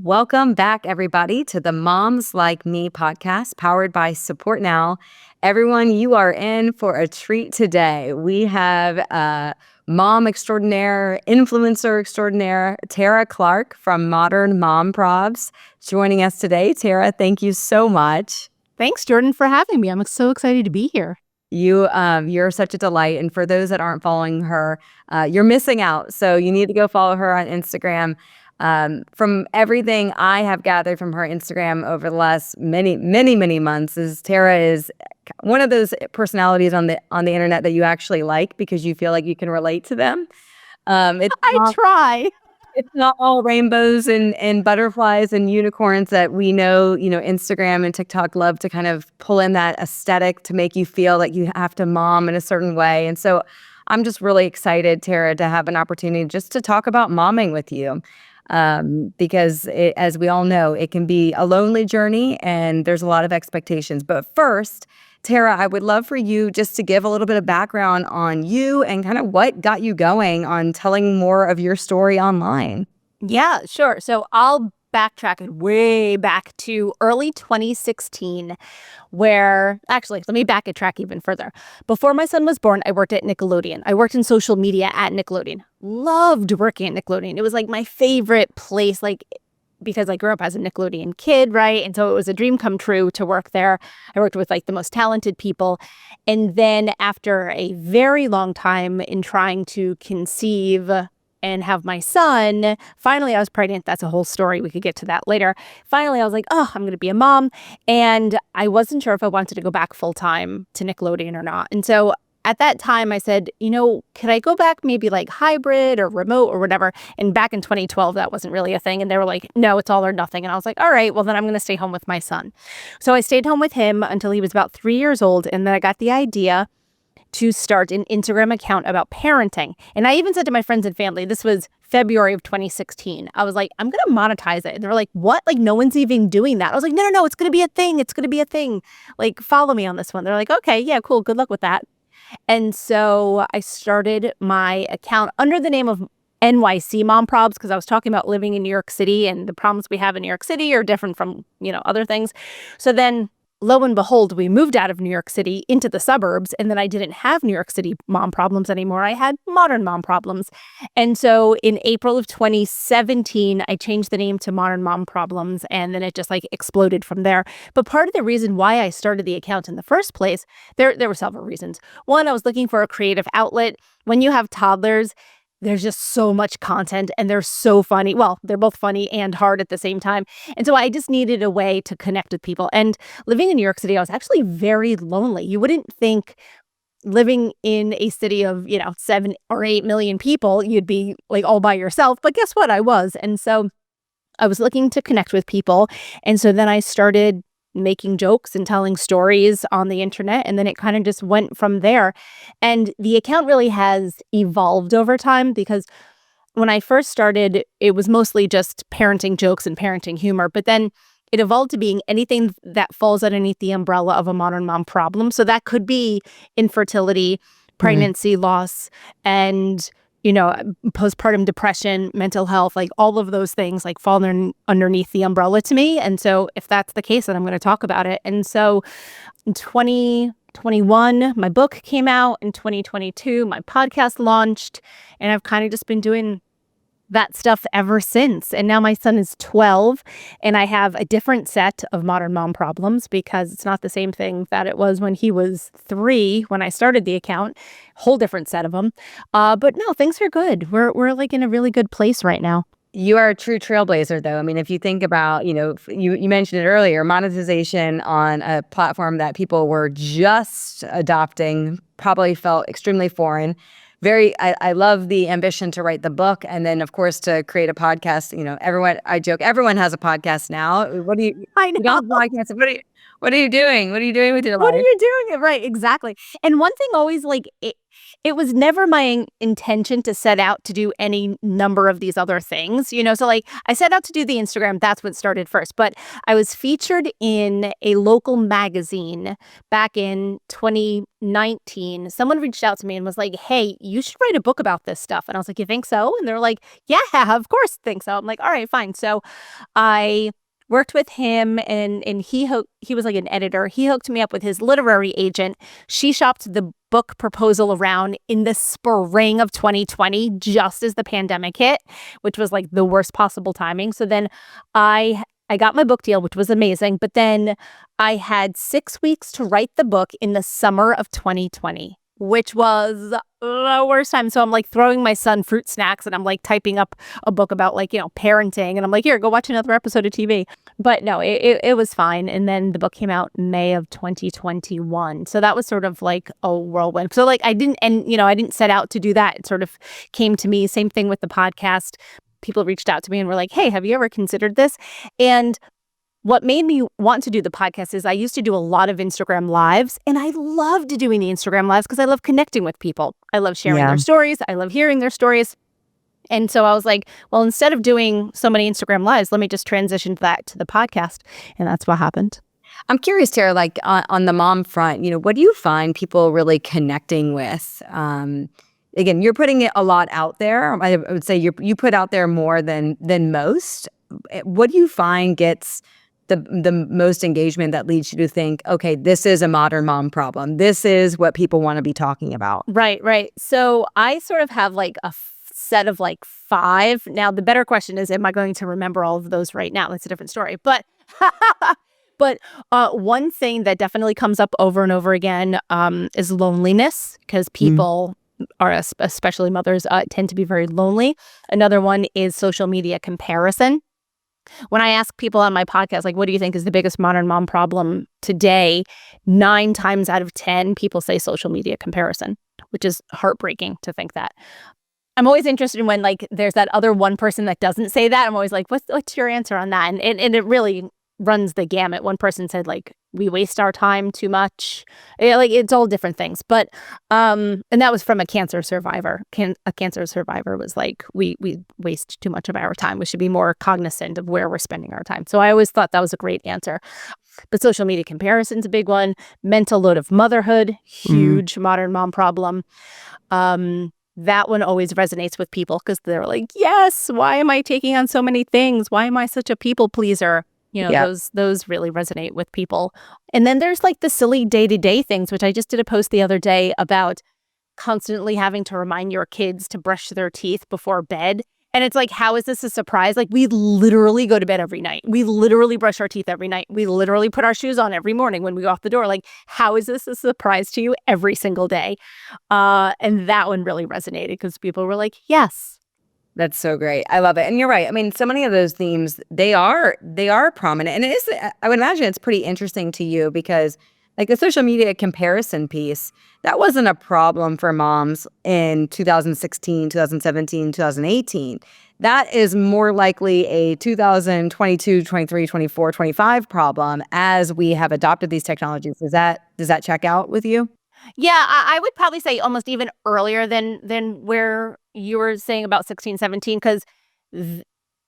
Welcome back, everybody, to the Moms Like Me podcast powered by Support Now. Everyone, you are in for a treat today. We have mom extraordinaire, influencer extraordinaire, Tara Clark from Modern Mom Probs joining us today. Tara, thank you so much. Thanks, Jordan, for having me. I'm so excited to be here. You're such a delight. And for those that aren't following her, you're missing out. So you need to go follow her on Instagram. From everything I have gathered from her Instagram over the last many months, is Tara is one of those personalities on the internet that you actually like because you feel like you can relate to them. I try. It's not all rainbows and butterflies and unicorns that we know, Instagram and TikTok love to kind of pull in that aesthetic to make you feel like you have to mom in a certain way. And so I'm just really excited, Tara, to have an opportunity just to talk about momming with you. Because as we all know, it can be a lonely journey and there's a lot of expectations. But first, Tara, I would love for you just to give a little bit of background on you and kind of what got you going on telling more of your story online. Yeah, sure. So I'll backtrack it way back to early 2016, where actually, let me backtrack even further. Before my son was born, I worked at Nickelodeon. I worked in social media at Nickelodeon. Loved working at Nickelodeon. It was like my favorite place, because I grew up as a Nickelodeon kid, right? And so it was a dream come true to work there. I worked with like the most talented people. And then after a very long time in trying to conceive and have my son, finally I was pregnant. That's a whole story. We could get to that later. Finally, I was like, oh, I'm going to be a mom. And I wasn't sure if I wanted to go back full time to Nickelodeon or not. And so at that time, I said, could I go back maybe like hybrid or remote or whatever? And back in 2012, that wasn't really a thing. And they were like, no, it's all or nothing. And I was like, all right, well, then I'm going to stay home with my son. So I stayed home with him until he was about 3 years old. And then I got the idea to start an Instagram account about parenting. And I even said to my friends and family, this was February of 2016. I was like, I'm going to monetize it. And they were like, what? Like, no one's even doing that. I was like, no, it's going to be a thing. It's going to be a thing. Like, follow me on this one. They're like, okay, yeah, cool. Good luck with that. And so I started my account under the name of NYC Mom Probs because I was talking about living in New York City and the problems we have in New York City are different from, other things. So then lo and behold, we moved out of New York City into the suburbs, and then I didn't have New York City mom problems anymore. I had modern mom problems. And so in April of 2017, I changed the name to Modern Mom Problems, and then it just like exploded from there. But part of the reason why I started the account in the first place, there were several reasons. One, I was looking for a creative outlet. When you have toddlers, there's just so much content and they're so funny. Well, they're both funny and hard at the same time. And so I just needed a way to connect with people. And living in New York City, I was actually very lonely. You wouldn't think living in a city of, 7 or 8 million people, you'd be like all by yourself. But guess what? I was. And so I was looking to connect with people. And so then I started making jokes and telling stories on the internet. And then it kind of just went from there. And the account really has evolved over time because when I first started, it was mostly just parenting jokes and parenting humor. But then it evolved to being anything that falls underneath the umbrella of a modern mom problem. So that could be infertility, pregnancy loss, and postpartum depression, mental health, like all of those things like fall underneath the umbrella to me. And so if that's the case, then I'm going to talk about it. And so in 2021, my book came out. In 2022, my podcast launched, and I've kind of just been doing that stuff ever since. And now my son is 12 and I have a different set of modern mom problems because it's not the same thing that it was when he was 3 when I started the account. Whole different set of them. But no, things are good. We're like in a really good place right now. You are a true trailblazer, though. I mean, if you think about, you mentioned it earlier, monetization on a platform that people were just adopting probably felt extremely foreign. I love the ambition to write the book and then, of course, to create a podcast. I joke, everyone has a podcast now. I know. You don't have a podcast. What are you doing? What are you doing with your life? What are you doing? Right, exactly. And one thing always it was never my intention to set out to do any number of these other things, So like I set out to do the Instagram. That's what started first. But I was featured in a local magazine back in 2019. Someone reached out to me and was like, hey, you should write a book about this stuff. And I was like, you think so? And they're like, yeah, of course think so. I'm like, all right, fine. So I worked with him and he was like an editor. He hooked me up with his literary agent. She shopped the book proposal around in the spring of 2020, just as the pandemic hit, which was like the worst possible timing. So then I got my book deal, which was amazing. But then I had 6 weeks to write the book in the summer of 2020, which was the worst time. So I'm like throwing my son fruit snacks and I'm like typing up a book about like, parenting. And I'm like, here, go watch another episode of TV. But no, it was fine. And then the book came out May of 2021. So that was sort of like a whirlwind. So like I didn't set out to do that. It sort of came to me. Same thing with the podcast. People reached out to me and were like, hey, have you ever considered this? And what made me want to do the podcast is I used to do a lot of Instagram lives, and I loved doing the Instagram lives because I love connecting with people. I love sharing their stories. I love hearing their stories. And so I was like, well, instead of doing so many Instagram lives, let me just transition that to the podcast. And that's what happened. I'm curious, Tara, like on the mom front, what do you find people really connecting with? Again, you're putting it a lot out there. I would say you put out there more than most. What do you find gets the most engagement that leads you to think, okay, this is a modern mom problem. This is what people want to be talking about. Right. So I sort of have like a set of like 5. Now, the better question is, am I going to remember all of those right now? That's a different story. But one thing that definitely comes up over and over again is loneliness, because people are, especially mothers, tend to be very lonely. Another one is social media comparison. When I ask people on my podcast, like, what do you think is the biggest modern mom problem today? 9 times out of 10, people say social media comparison, which is heartbreaking to think that. I'm always interested in when like there's that other one person that doesn't say that. I'm always like, what's your answer on that? And it really runs the gamut. One person said like, we waste our time too much. Like it's all different things. But and that was from a cancer survivor. A cancer survivor was like, we waste too much of our time. We should be more cognizant of where we're spending our time. So I always thought that was a great answer. But social media comparison's a big one. Mental load of motherhood, huge modern mom problem. That one always resonates with people because they're like, yes, why am I taking on so many things? Why am I such a people pleaser? Those really resonate with people. And then there's like the silly day-to-day things, which I just did a post the other day about constantly having to remind your kids to brush their teeth before bed. And it's like, how is this a surprise? Like, we literally go to bed every night. We literally brush our teeth every night. We literally put our shoes on every morning when we go out the door. Like, how is this a surprise to you every single day? And that one really resonated because people were like, yes. That's so great. I love it. And you're right. I mean, so many of those themes, they are prominent. And it is, I would imagine it's pretty interesting to you because like the social media comparison piece, that wasn't a problem for moms in 2016, 2017, 2018. That is more likely a 2022, 23, 24, 25 problem as we have adopted these technologies. Does that check out with you? Yeah, I would probably say almost even earlier than where you were saying about 16, 17, because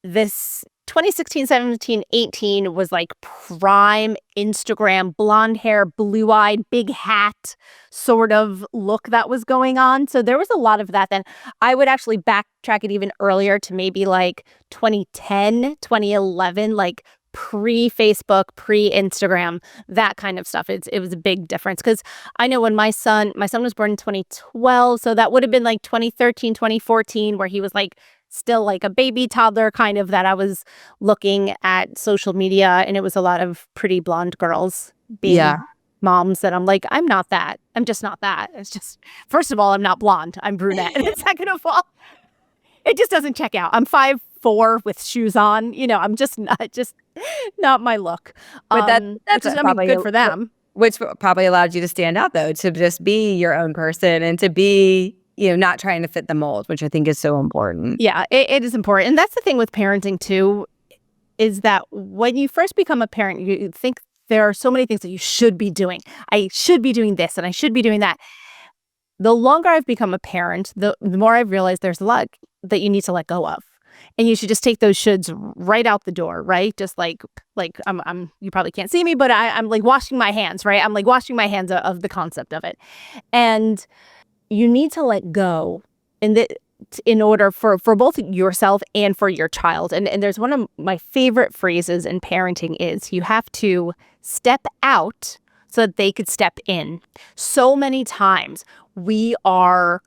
this 2016, 17, 18 was like prime Instagram, blonde hair, blue-eyed, big hat sort of look that was going on. So there was a lot of that then. I would actually backtrack it even earlier to maybe like 2010, 2011, like pre-Facebook, pre-Instagram, that kind of stuff. It was a big difference because I know when my son was born in 2012, so that would have been like 2013, 2014, where he was like still like a baby toddler kind of, that I was looking at social media, and it was a lot of pretty blonde girls being moms that I'm like, I'm not that. I'm just not that. It's just, first of all, I'm not blonde. I'm brunette. And second of all, it just doesn't check out. I'm 5'4" with shoes on. I'm just not my look. But that's good for them. Which probably allowed you to stand out, though, to just be your own person and to be, not trying to fit the mold, which I think is so important. Yeah, it is important. And that's the thing with parenting, too, is that when you first become a parent, you think there are so many things that you should be doing. I should be doing this and I should be doing that. the longer I've become a parent, the more I've realized there's a lot that you need to let go of. And you should just take those shoulds right out the door, right? Just like I'm you probably can't see me, but I'm like washing my hands, right? I'm like washing my hands of the concept of it. And you need to let go in order for both yourself and for your child. And there's one of my favorite phrases in parenting is you have to step out so that they could step in. So many times we are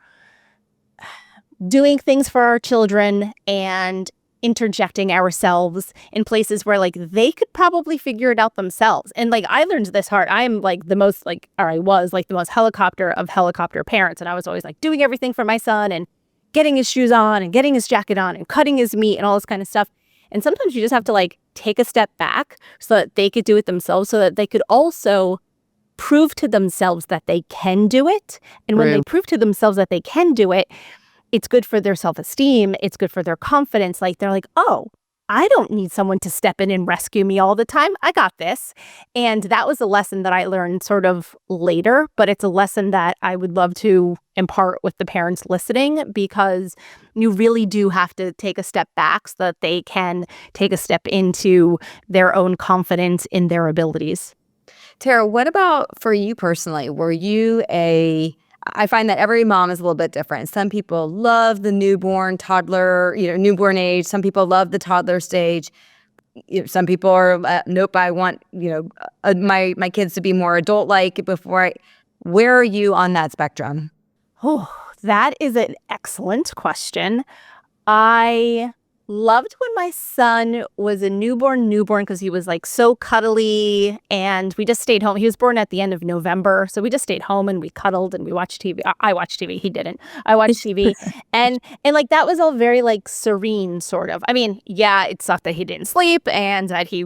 doing things for our children and interjecting ourselves in places where like they could probably figure it out themselves. And like I learned this hard. I am like the most like, or I was like the most helicopter of helicopter parents. And I was always like doing everything for my son and getting his shoes on and getting his jacket on and cutting his meat and all this kind of stuff. And sometimes you just have to like take a step back so that they could do it themselves, so that they could also prove to themselves that they can do it. And when they prove to themselves that they can do it, it's good for their self-esteem. It's good for their confidence. Like they're like, oh, I don't need someone to step in and rescue me all the time. I got this. And that was a lesson that I learned sort of later, but it's a lesson that I would love to impart with the parents listening, because you really do have to take a step back so that they can take a step into their own confidence in their abilities. Tara, what about for you personally? Were you I find that every mom is a little bit different. Some people love the newborn, toddler, newborn age. Some people love the toddler stage. Some people are, nope, I want, my kids to be more adult-like where are you on that spectrum? Oh, that is an excellent question. I loved when my son was a newborn because he was like so cuddly, and we just stayed home. He was born at the end of November, so we just stayed home and we cuddled and we watched TV. I watched TV. He didn't. I watched TV, and like that was all very like serene, sort of. I mean, yeah, it sucked that he didn't sleep and that he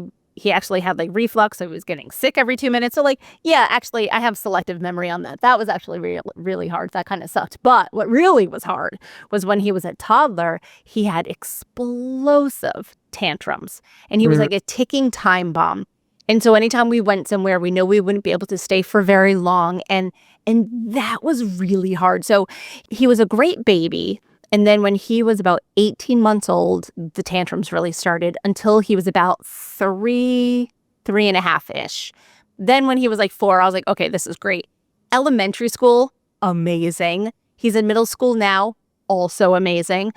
actually had like reflux, so he was getting sick every 2 minutes. So like, yeah, actually, I have selective memory on that. That was actually really, really hard. That kind of sucked. But what really was hard was when he was a toddler, he had explosive tantrums, and he was like a ticking time bomb. And so anytime we went somewhere, we know we wouldn't be able to stay for very long. And that was really hard. So he was a great baby. And then when he was about 18 months old, the tantrums really started until he was about 3.5-ish. Then when he was like 4, I was like, okay, this is great. Elementary school, amazing. He's in middle school now, also amazing,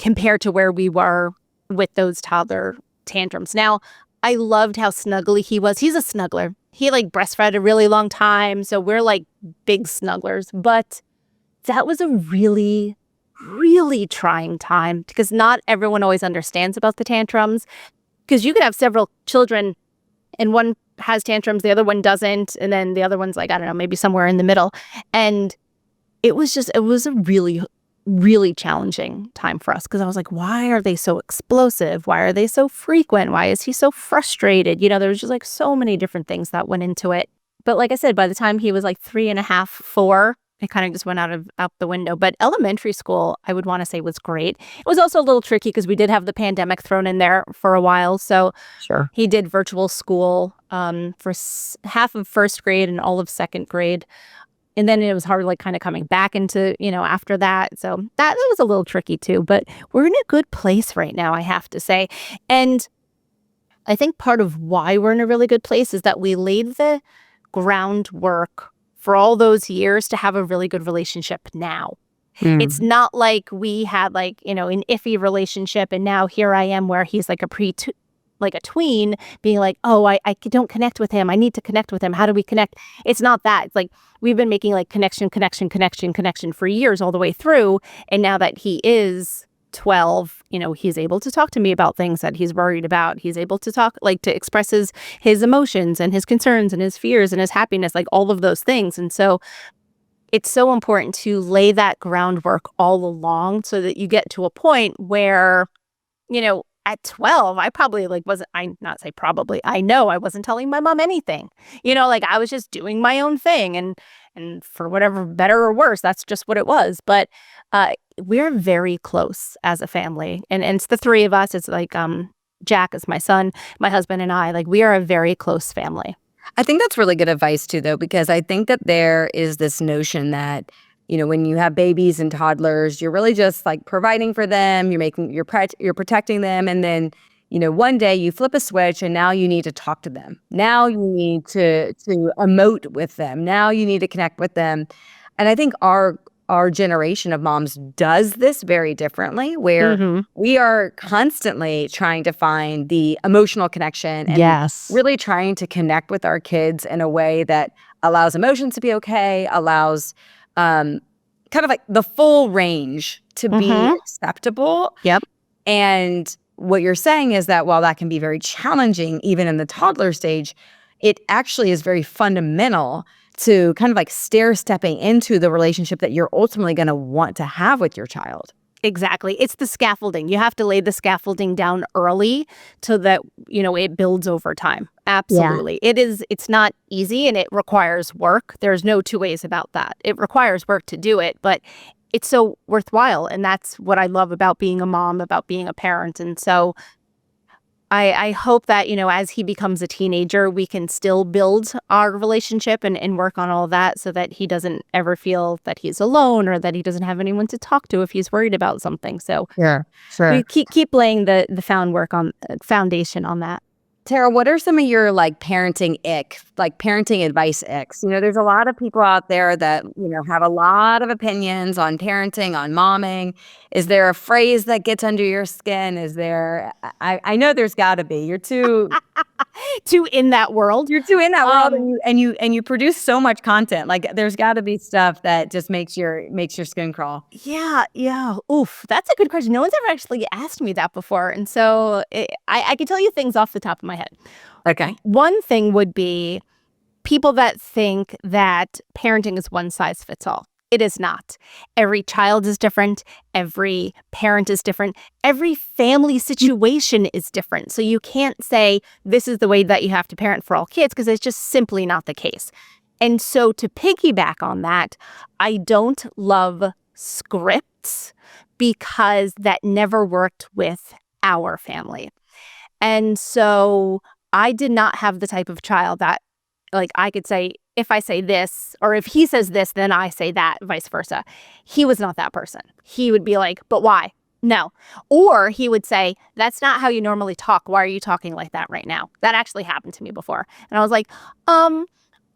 compared to where we were with those toddler tantrums. Now, I loved how snuggly he was. He's a snuggler. He like breastfed a really long time, so we're like big snugglers. But that was a really trying time, because not everyone always understands about the tantrums, because you could have several children and one has tantrums, the other one doesn't, and then the other one's like, I don't know, maybe somewhere in the middle. And it was a really challenging time for us, because I was like, why are they so explosive? Why are they so frequent? Why is he so frustrated? There was just like so many different things that went into it. But like I said, by the time he was like 3.5, 4, it kind of just went out the window. But elementary school, I would want to say, was great. It was also a little tricky because we did have the pandemic thrown in there for a while. So Sure. He did virtual school for half of first grade and all of second grade. And then it was hard, like kind of coming back into, after that. So that was a little tricky too. But we're in a good place right now, I have to say. And I think part of why we're in a really good place is that we laid the groundwork for all those years to have a really good relationship now. It's not like we had like, an iffy relationship, and now here I am where he's like a tween being like, oh, I don't connect with him. I need to connect with him. How do we connect? It's not that. It's like we've been making like connection for years all the way through. And now that he is 12, he's able to talk to me about things that he's worried about. He's able to talk, like to express his emotions and his concerns and his fears and his happiness, like all of those things. And so it's so important to lay that groundwork all along so that you get to a point where, at 12, I probably I know I wasn't telling my mom anything. Like I was just doing my own thing, and for whatever better or worse, that's just what it was. But we're very close as a family, and it's the three of us. It's like Jack is my son, my husband, and I. Like we are a very close family. I think that's really good advice too, though, because I think that there is this notion that when you have babies and toddlers, you're really just like providing for them, you're protecting them, and then one day you flip a switch and now you need to talk to them. Now you need to emote with them. Now you need to connect with them. And I think our generation of moms does this very differently, where we are constantly trying to find the emotional connection and Yes. really trying to connect with our kids in a way that allows emotions to be okay, allows kind of like the full range to be acceptable. Yep. And what you're saying is that while that can be very challenging, even in the toddler stage, it actually is very fundamental to kind of like stair-stepping into the relationship that you're ultimately going to want to have with your child. Exactly. It's the scaffolding. You have to lay the scaffolding down early so that, it builds over time. Absolutely. Yeah. It's not easy and it requires work. There's no two ways about that. It requires work to do it, but it's so worthwhile. And that's what I love about being a mom, about being a parent. And so I hope that, as he becomes a teenager, we can still build our relationship and work on all that so that he doesn't ever feel that he's alone or that he doesn't have anyone to talk to if he's worried about something. So sure. We keep laying the foundation on that. Tara, what are some of your parenting advice icks? There's a lot of people out there that, have a lot of opinions on parenting, on momming. Is there a phrase that gets under your skin? Is there, I know there's gotta be. You're too in that world. You're too in that world and you produce so much content. There's gotta be stuff that just makes your skin crawl. Yeah. Oof. That's a good question. No one's ever actually asked me that before. And so I can tell you things off the top of my head. Okay. One thing would be people that think that parenting is one size fits all. It is not. Every child is different. Every parent is different. Every family situation is different. So you can't say this is the way that you have to parent for all kids because it's just simply not the case. And so to piggyback on that, I don't love scripts because that never worked with our family. And so I did not have the type of child that I could say, if I say this, or if he says this, then I say that, vice versa. He was not that person. He would be like, but why? No. Or he would say, that's not how you normally talk. Why are you talking like that right now? That actually happened to me before. And I was like,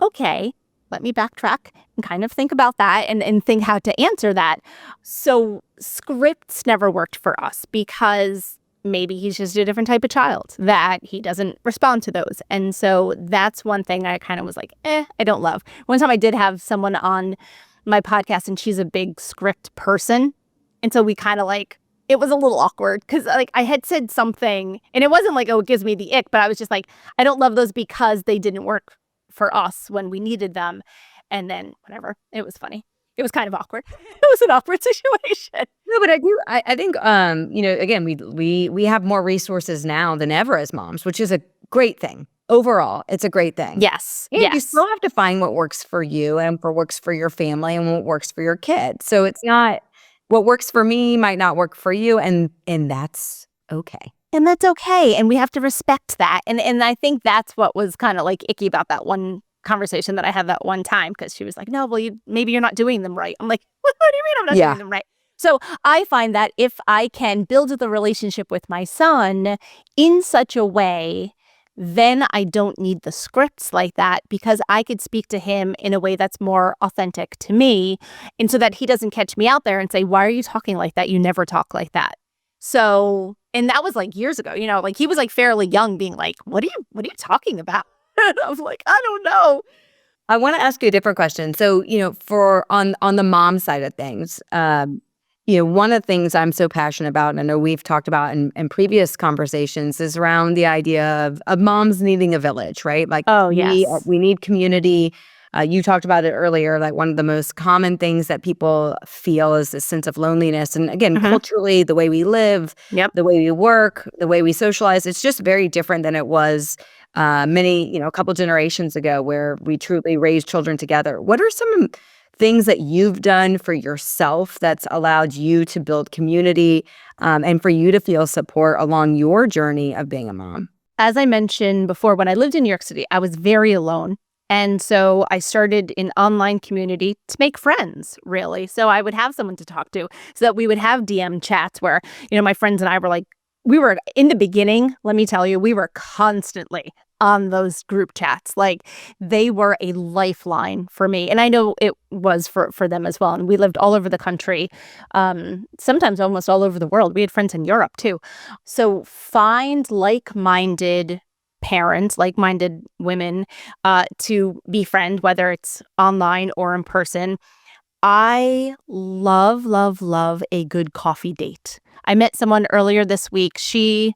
okay, let me backtrack and kind of think about that and think how to answer that. So scripts never worked for us because maybe he's just a different type of child that he doesn't respond to those. And so that's one thing I kind of was like, I don't love. One time I did have someone on my podcast and she's a big script person. And so we kind of it was a little awkward because I had said something and it wasn't it gives me the ick, but I was just I don't love those because they didn't work for us when we needed them. And then whatever, it was funny. It was kind of awkward. It was an awkward situation. No, but I think, again, we have more resources now than ever as moms, which is a great thing. Overall, it's a great thing. Yes. And you still have to find what works for you and what works for your family and what works for your kids. So it's not what works for me might not work for you. And that's okay. And that's okay. And we have to respect that. And I think that's what was kind of icky about that one conversation that I had that one time, because she was like, no, well, maybe you're not doing them right. I'm like, what do you mean I'm not doing them right? So I find that if I can build the relationship with my son in such a way, then I don't need the scripts like that because I could speak to him in a way that's more authentic to me. And so that he doesn't catch me out there and say, why are you talking like that? You never talk like that. So, and that was years ago, he was fairly young being like, what are you talking about? And I was like, I don't know. I want to ask you a different question. So, for on the mom side of things, one of the things I'm so passionate about, and I know we've talked about in previous conversations, is around the idea of moms needing a village, right? We need community. You talked about it earlier, one of the most common things that people feel is this sense of loneliness. And again, culturally, the way we live, the way we work, the way we socialize, it's just very different than it was a couple generations ago where we truly raised children together. What are some things that you've done for yourself that's allowed you to build community and for you to feel support along your journey of being a mom? As I mentioned before, when I lived in New York City, I was very alone. And so I started an online community to make friends, really. So I would have someone to talk to so that we would have DM chats where, my friends and I were like, we were in the beginning, let me tell you, we were constantly on those group chats. Like they were a lifeline for me. And I know it was for them as well. And we lived all over the country, sometimes almost all over the world. We had friends in Europe too. So find like-minded parents, like-minded women to befriend, whether it's online or in person. I love, love, love a good coffee date. I met someone earlier this week. She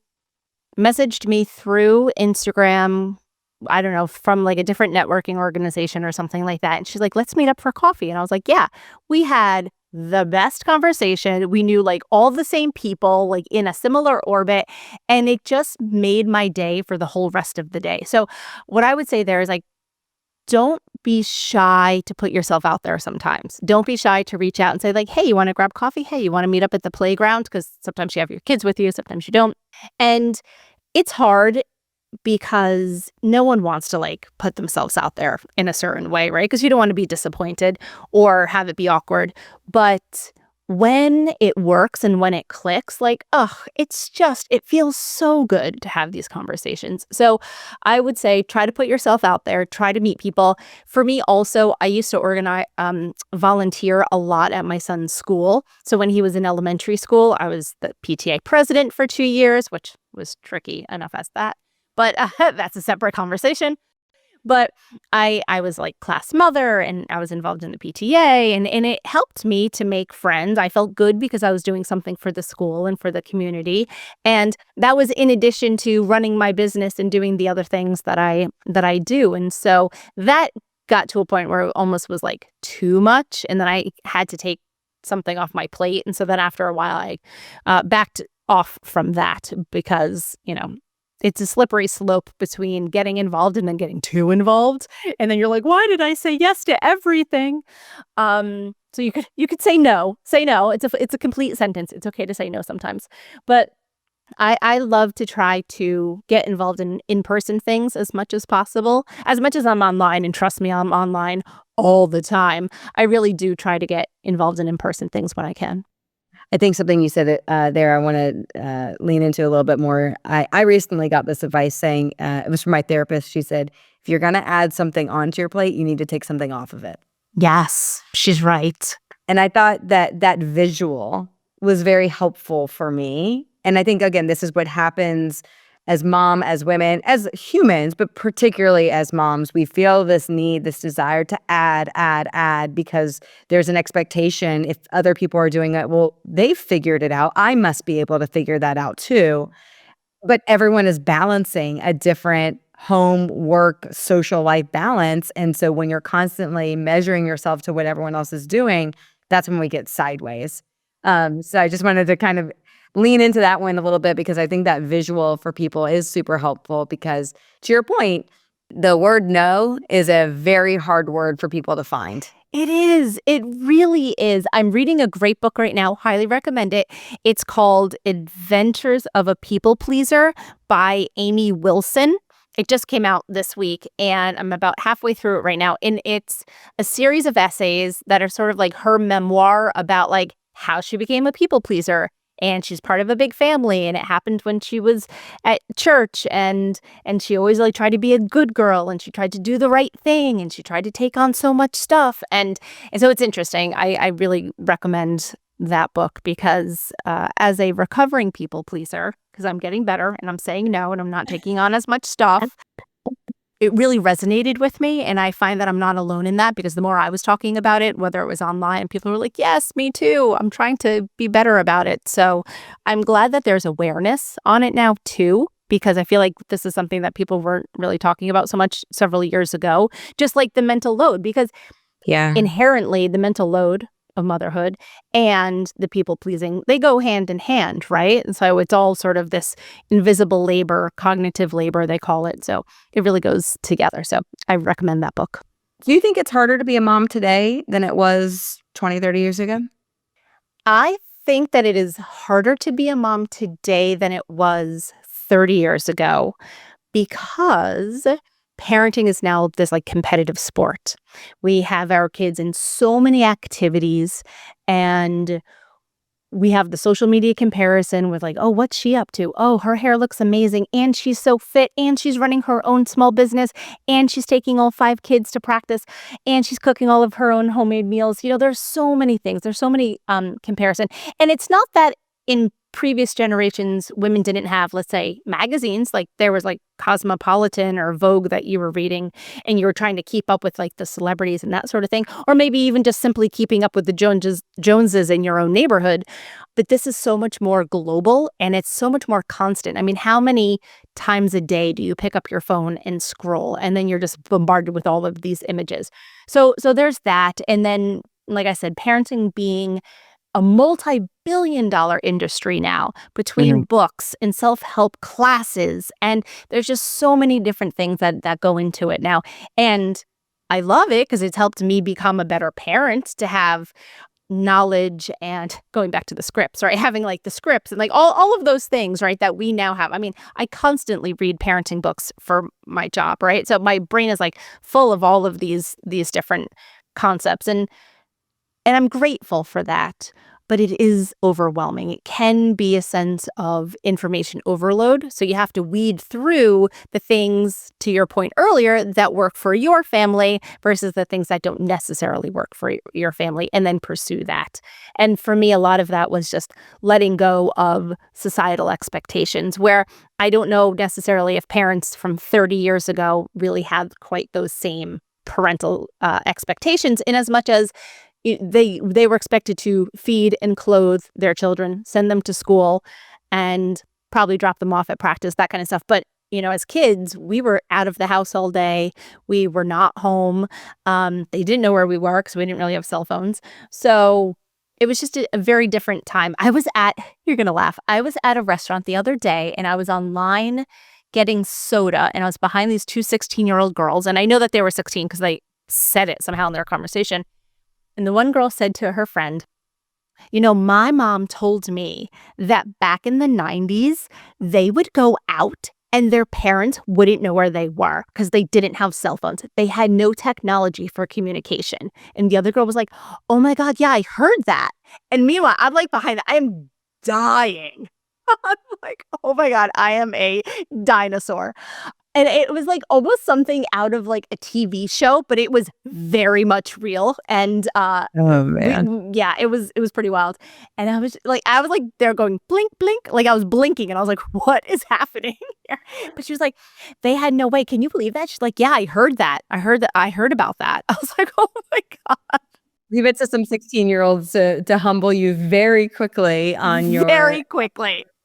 messaged me through Instagram, I don't know, from like a different networking organization or something like that. And she's like, let's meet up for coffee. And I was like, yeah, we had the best conversation. We knew like all the same people, like in a similar orbit. And it just made my day for the whole rest of the day. So what I would say there is like, don't be shy to put yourself out there sometimes. Don't be shy to reach out and say like, hey, you want to grab coffee? Hey, you want to meet up at the playground? Because sometimes you have your kids with you, sometimes you don't. And it's hard because no one wants to like put themselves out there in a certain way, right? Because you don't want to be disappointed or have it be awkward. But when it works and when it clicks, like, it feels so good to have these conversations. So I would say try to put yourself out there, try to meet people. For me also, I used to organize, volunteer a lot at my son's school. So when he was in elementary school, I was the PTA president for 2 years, which was tricky enough as that. But that's a separate conversation. But I was like class mother and I was involved in the PTA and it helped me to make friends. I felt good because I was doing something for the school and for the community. And that was in addition to running my business and doing the other things that I do. And so that got to a point where it almost was like too much. And then I had to take something off my plate. And so then after a while, I backed off from that because, it's a slippery slope between getting involved and then getting too involved. And then you're like, why did I say yes to everything? So you could say no. Say no. It's a complete sentence. It's okay to say no sometimes. But I love to try to get involved in in-person things as much as possible. As much as I'm online, and trust me, I'm online all the time. I really do try to get involved in in-person things when I can. I think something you said there, I want to lean into a little bit more. I recently got this advice saying, it was from my therapist. She said, if you're going to add something onto your plate, you need to take something off of it. Yes, she's right. And I thought that visual was very helpful for me. And I think, again, this is what happens as mom, as women, as humans, but particularly as moms. We feel this need, this desire to add, because there's an expectation. If other people are doing it, well, they figured it out. I must be able to figure that out too. But everyone is balancing a different home, work, social life balance. And so when you're constantly measuring yourself to what everyone else is doing, that's when we get sideways. So I just wanted to kind of lean into that one a little bit because I think that visual for people is super helpful because, to your point, the word no is a very hard word for people to find. It is. It really is. I'm reading a great book right now. Highly recommend it. It's called Adventures of a People Pleaser by Amy Wilson. It just came out this week and I'm about halfway through it right now. And it's a series of essays that are sort of like her memoir about like how she became a people pleaser. And she's part of a big family, and it happened when she was at church, and she always like tried to be a good girl, and she tried to do the right thing, and she tried to take on so much stuff, and so it's interesting. I really recommend that book because as a recovering people pleaser, because I'm getting better and I'm saying no and I'm not taking on as much stuff. It really resonated with me, and I find that I'm not alone in that because the more I was talking about it, whether it was online, people were like, yes, me too. I'm trying to be better about it. So I'm glad that there's awareness on it now too, because I feel like this is something that people weren't really talking about so much several years ago, just like the mental load, because inherently the mental load of motherhood and the people pleasing, they go hand in hand, right? And so it's all sort of this invisible labor, cognitive labor, they call it. So it really goes together. So I recommend that book. Do you think it's harder to be a mom today than it was 20, 30 years ago? I think that it is harder to be a mom today than it was 30 years ago because parenting is now this like competitive sport. We have our kids in so many activities, and we have the social media comparison with like, oh, what's she up to? Oh, her hair looks amazing, and she's so fit, and she's running her own small business, and she's taking all 5 kids to practice, and she's cooking all of her own homemade meals. There's so many things. There's so many comparison. And it's not that in previous generations women didn't have, let's say, magazines. Like there was like Cosmopolitan or Vogue that you were reading, and you were trying to keep up with like the celebrities and that sort of thing, or maybe even just simply keeping up with the Joneses in your own neighborhood. But this is so much more global, and it's so much more constant. I mean, how many times a day do you pick up your phone and scroll, and then you're just bombarded with all of these images? So there's that. And then, like I said, parenting being a multi-billion-dollar industry now, between books and self-help classes. And there's just so many different things that go into it now. And I love it because it's helped me become a better parent, to have knowledge and going back to the scripts, right? Having like the scripts and like all of those things, right, that we now have. I mean, I constantly read parenting books for my job, right? So my brain is like full of all of these different concepts. And I'm grateful for that, but it is overwhelming. It can be a sense of information overload. So you have to weed through the things, to your point earlier, that work for your family versus the things that don't necessarily work for your family, and then pursue that. And for me, a lot of that was just letting go of societal expectations, where I don't know necessarily if parents from 30 years ago really had quite those same parental expectations, in as much as they were expected to feed and clothe their children, send them to school, and probably drop them off at practice, that kind of stuff. But as kids, we were out of the house all day. We were not home. They didn't know where we were because we didn't really have cell phones. So it was just a very different time. You're gonna laugh. I was at a restaurant the other day, and I was online getting soda, and I was behind these two 16-year-old girls, and I know that they were 16 because they said it somehow in their conversation. And the one girl said to her friend, my mom told me that back in the 90s, they would go out and their parents wouldn't know where they were because they didn't have cell phones. They had no technology for communication. And the other girl was like, oh my God, yeah, I heard that. And meanwhile, I'm like behind it. I am dying. I'm like, oh my God, I am a dinosaur. And it was like almost something out of like a TV show, but it was very much real. And Oh man. it was pretty wild. And I was like they're going blink, blink, like I was blinking, and I was like, what is happening here? But she was like, they had no way. Can you believe that? She's like, yeah, I heard that. I heard about that. I was like, oh my God. Leave it to some 16-year-olds to humble you very quickly on your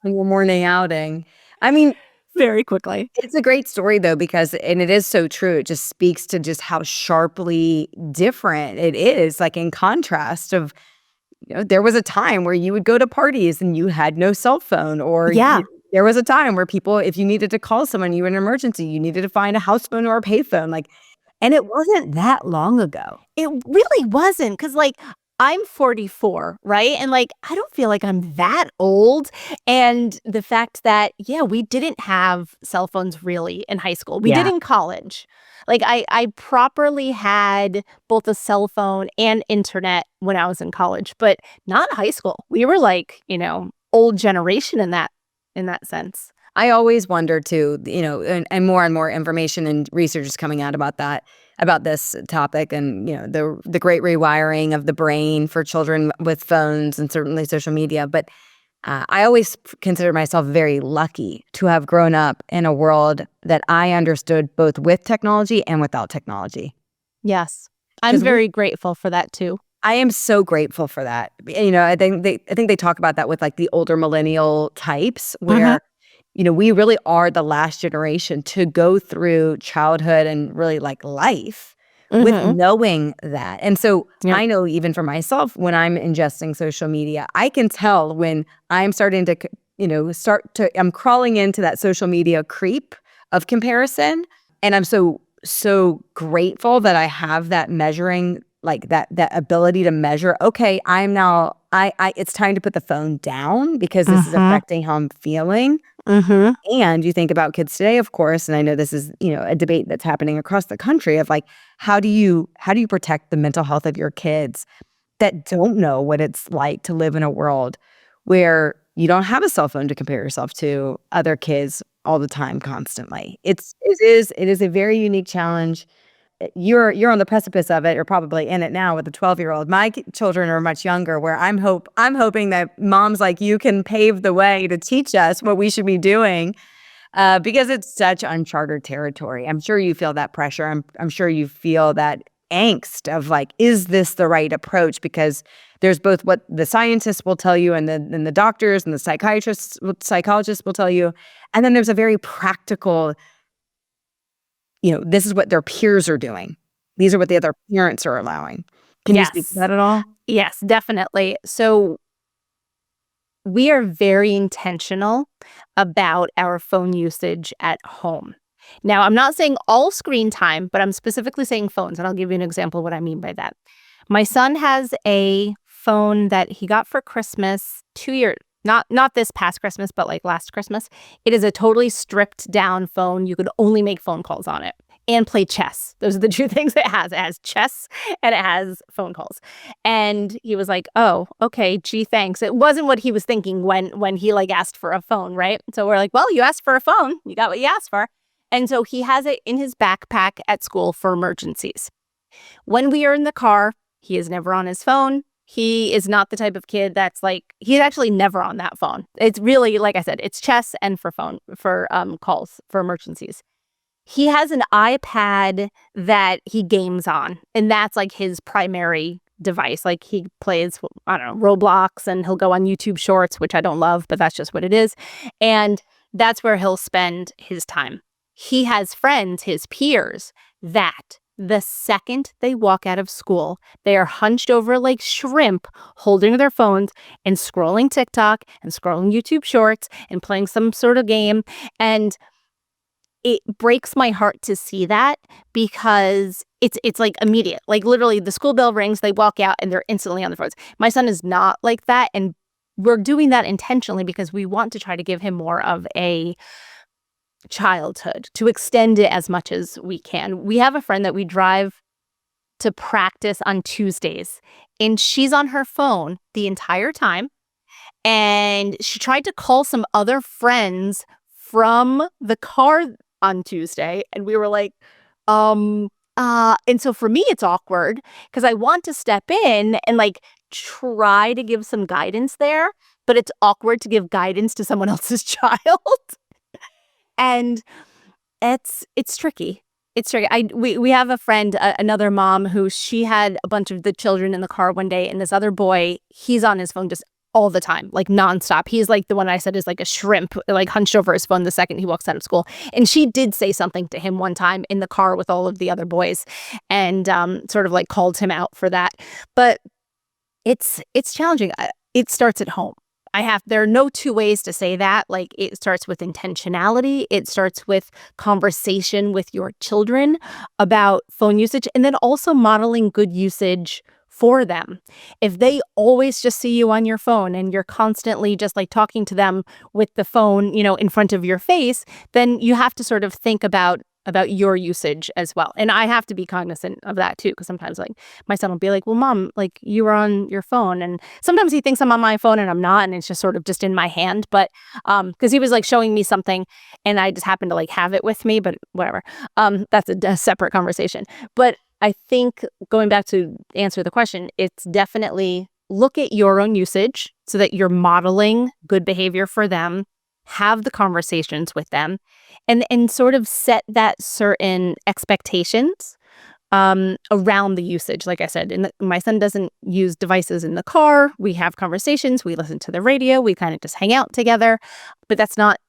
morning outing. I mean, very quickly. It's a great story though, because, and it is so true, it just speaks to just how sharply different it is, like in contrast of, there was a time where you would go to parties and you had no cell phone, or there was a time where people, if you needed to call someone, you were in an emergency, you needed to find a house phone or a payphone, like, and it wasn't that long ago. It really wasn't, because like, I'm 44, right? And like, I don't feel like I'm that old. And the fact that, we didn't have cell phones really in high school. We did in college. Like I properly had both a cell phone and internet when I was in college, but not high school. We were like, old generation in that sense. I always wonder too, and more information and research is coming out about this topic, and the great rewiring of the brain for children with phones and certainly social media. But I always consider myself very lucky to have grown up in a world that I understood both with technology and without technology. Yes, I'm very grateful for that too. I am so grateful for that. I think they talk about that with like the older millennial types, where we really are the last generation to go through childhood and really like life with knowing that. And so I know even for myself, when I'm ingesting social media, I can tell when I'm starting to, I'm crawling into that social media creep of comparison. And I'm so grateful that I have that measuring, like that ability to measure, okay, I'm now, it's time to put the phone down because this is affecting how I'm feeling. Mm-hmm. And you think about kids today, of course, and I know this is, a debate that's happening across the country of like, how do you protect the mental health of your kids that don't know what it's like to live in a world where you don't have a cell phone to compare yourself to other kids all the time, constantly. It is a very unique challenge. You're on the precipice of it. You're probably in it now with a 12-year-old. My children are much younger, where I'm hoping that moms like you can pave the way to teach us what we should be doing, because it's such uncharted territory. I'm sure you feel that pressure. I'm sure you feel that angst of like, is this the right approach? Because there's both what the scientists will tell you, and the doctors and the psychologists will tell you, and then there's a very practical, this is what their peers are doing. These are what the other parents are allowing. Can you speak to Yes. that at all? Yes, definitely. So we are very intentional about our phone usage at home. Now, I'm not saying all screen time, but I'm specifically saying phones, and I'll give you an example of what I mean by that. My son has a phone that he got for Christmas 2 years, not this past Christmas, but like last Christmas. It is a totally stripped down phone. You could only make phone calls on it and play chess. Those are the two things it has. It has chess and it has phone calls. And he was like, "Oh, okay, gee, thanks." It wasn't what he was thinking when he like asked for a phone, right? So we're like, "Well, you asked for a phone. You got what you asked for." And so he has it in his backpack at school for emergencies. When we are in the car, he is never on his phone. He is not the type of kid that's like, he's actually never on that phone. It's really, like I said, it's chess and for calls for emergencies. He has an iPad that he games on, and that's like his primary device. Like he plays, I don't know, Roblox, and he'll go on YouTube Shorts, which I don't love, but that's just what it is. And that's where he'll spend his time. He has friends, his peers, that the second they walk out of school, they are hunched over like shrimp, holding their phones and scrolling TikTok and scrolling YouTube Shorts and playing some sort of game. And it breaks my heart to see that, because it's like immediate. Like literally the school bell rings, they walk out and they're instantly on their phones. My son is not like that, and we're doing that intentionally because we want to try to give him more of a childhood, to extend it as much as we can. We have a friend that we drive to practice on Tuesdays, and she's on her phone the entire time. And she tried to call some other friends from the car on Tuesday, and we were like, and so for me, it's awkward because I want to step in and like try to give some guidance there, but it's awkward to give guidance to someone else's child. And it's tricky. It's tricky. We have a friend, another mom, who she had a bunch of the children in the car one day, and this other boy, he's on his phone just all the time, like nonstop. He's like the one I said is like a shrimp, like hunched over his phone the second he walks out of school. And she did say something to him one time in the car with all of the other boys, and sort of like called him out for that. But it's challenging. It starts at home. There are no two ways to say that. Like, it starts with intentionality. It starts with conversation with your children about phone usage, and then also modeling good usage for them. If they always just see you on your phone and you're constantly just like talking to them with the phone, in front of your face, then you have to sort of think about your usage as well. And I have to be cognizant of that too, because sometimes like my son will be like, "Well, Mom, like you were on your phone." And sometimes he thinks I'm on my phone and I'm not, and it's just sort of just in my hand. But because he was like showing me something and I just happened to like have it with me, but whatever. That's a separate conversation. But I think, going back to answer the question, it's definitely look at your own usage so that you're modeling good behavior for them, have the conversations with them, and sort of set that certain expectations around the usage. Like I said, my son doesn't use devices in the car. We have conversations. We listen to the radio. We kind of just hang out together. But that's not,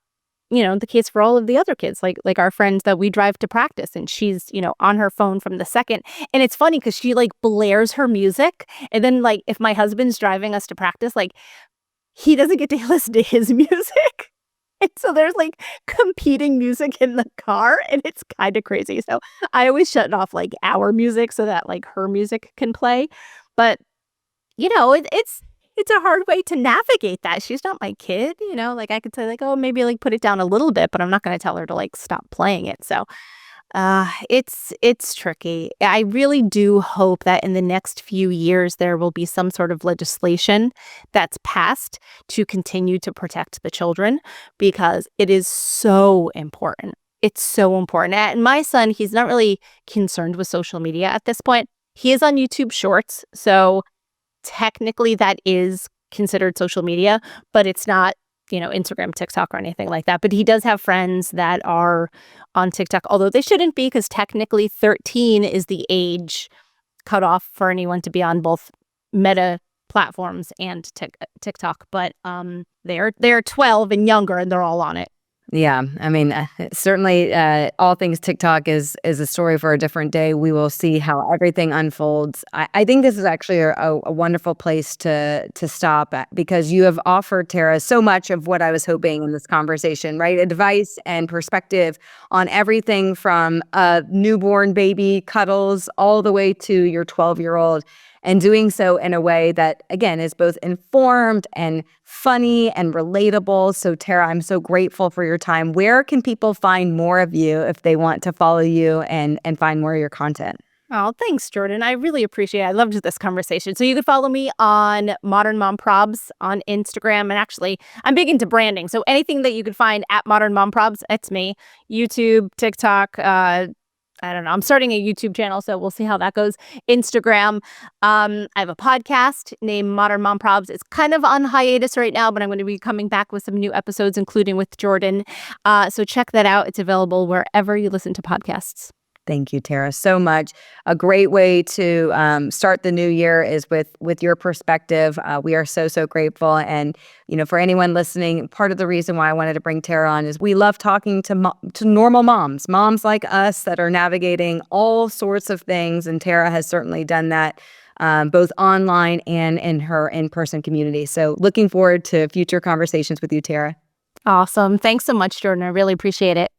the case for all of the other kids, like our friends that we drive to practice, and she's, on her phone from the second. And it's funny because she like blares her music. And then like if my husband's driving us to practice, like he doesn't get to listen to his music. And so there's like competing music in the car, and it's kind of crazy. So I always shut off like our music so that like her music can play. But it's it's a hard way to navigate that. She's not my kid, like I could say like, oh, maybe like put it down a little bit, but I'm not going to tell her to like stop playing it. So it's tricky. I really do hope that in the next few years there will be some sort of legislation that's passed to continue to protect the children because it is so important. It's so important. And my son, he's not really concerned with social media at this point. He is on YouTube Shorts, so technically that is considered social media, but it's not Instagram, TikTok, or anything like that. But he does have friends that are on TikTok, although they shouldn't be because technically 13 is the age cutoff for anyone to be on both Meta platforms and TikTok. But they're 12 and younger, and they're all on it. Yeah, I mean, certainly all things TikTok is a story for a different day. We will see how everything unfolds. I think this is actually a wonderful place to stop at because you have offered, Tara, so much of what I was hoping in this conversation, right? Advice and perspective on everything from a newborn baby cuddles all the way to your 12-year-old. And doing so in a way that, again, is both informed and funny and relatable. So, Tara, I'm so grateful for your time. Where can people find more of you if they want to follow you and find more of your content? Oh, thanks, Jordan. I really appreciate it. I loved this conversation. So you can follow me on Modern Mom Probs on Instagram. And actually, I'm big into branding. So anything that you can find at Modern Mom Probs, it's me. YouTube, TikTok, I don't know. I'm starting a YouTube channel, so we'll see how that goes. Instagram. I have a podcast named Modern Mom Probs. It's kind of on hiatus right now, but I'm going to be coming back with some new episodes, including with Jordan. So check that out. It's available wherever you listen to podcasts. Thank you, Tara, so much. A great way to start the new year is with your perspective. We are so grateful. And, for anyone listening, part of the reason why I wanted to bring Tara on is we love talking to normal moms like us that are navigating all sorts of things. And Tara has certainly done that both online and in her in-person community. So looking forward to future conversations with you, Tara. Awesome. Thanks so much, Jordan. I really appreciate it.